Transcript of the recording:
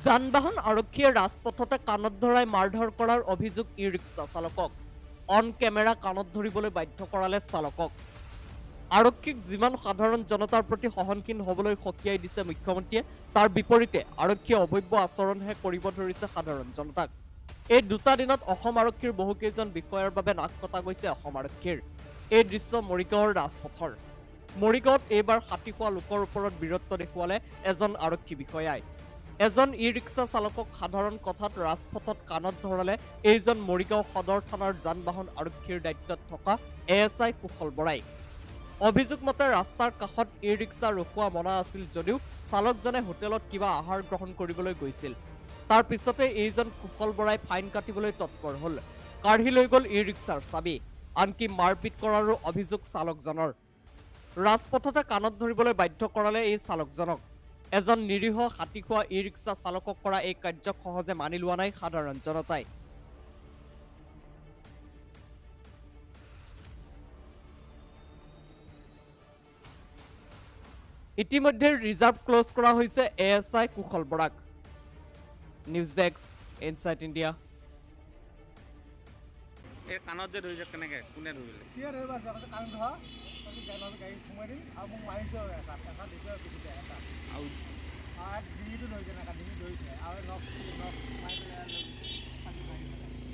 যান-বাহন আৰক্ষীয়ে ৰাজপথতে কাণত ধৰাই মাৰধৰ কৰাৰ অভিযোগ ই ৰিক্সা চালকক। অন কেমেৰা কাণত ধৰিবলৈ বাধ্য কৰালে চালকক। আৰক্ষীক যিমান সাধাৰণ জনতাৰ প্ৰতি সহনশীল হ'বলৈ সকীয়াই দিছে মুখ্যমন্ত্ৰীয়ে, তাৰ বিপৰীতে আৰক্ষীয়ে অভব্য আচৰণহে কৰিব ধৰিছে সাধাৰণ জনতাক। এই দুটা দিনত অসম আৰক্ষীৰ বহুকেইজন বিষয়াৰ বাবে নাক কটা গৈছে অসম আৰক্ষীৰ। এই দৃশ্য মৰিগাঁৱৰ ৰাজপথৰ। মৰিগাঁৱত এইবাৰ হাতী খোৱা লোকৰ ওপৰত বীৰত্ব দেখুৱালে এজন আৰক্ষী বিষয়াই। এজন ই ৰিক্সা চালকক সাধাৰণ কথাত ৰাজপথত কাণত ধৰালে এইজন মৰিগাঁও সদৰ থানাৰ যান-বাহন আৰক্ষীৰ দায়িত্বত থকা ASI কুশল বৰাই। অভিযোগ মতে ৰাস্তাৰ কাষত ই ৰিক্সা ৰখোৱা মনা আছিল যদিও চালকজনে হোটেলত কিবা আহাৰ গ্ৰহণ কৰিবলৈ গৈছিল। তাৰ পিছতে এইজন কুশল বৰাই ফাইন কাটিবলৈ তৎপৰ হ'ল। কাঢ়ি লৈ গ'ল ই ৰিক্সাৰ চাবি, আনকি মাৰপিট কৰাৰো অভিযোগ চালকজনৰ। ৰাজপথতে কাণত ধৰিবলৈ বাধ্য কৰালে এই চালকজনক। এজন নিৰীহ হাতী খোৱা ই ৰিক্সা চালকক কৰা এই কাৰ্যক সহজে মানি লোৱা নাই সাধাৰণ জনতাই। ইতিমধ্যে ৰিজাৰ্ভ ক্লোজ কৰা হৈছে ASI কুশল বৰাক। News desk, insight India. এই কাণত যে ধৰিছে কেনেকে কোনে ধৰিলে? কিয় ধৰিব আছে কৈছে কাণ ধৰা গাড়ী সোমাই দিম আৰু মোক মাৰিছে এচা দিছে পিঠিতে এচা আৰু ডিঙিটো ধৰিছে ডিঙি ধৰিছে আৰু নখ মাৰি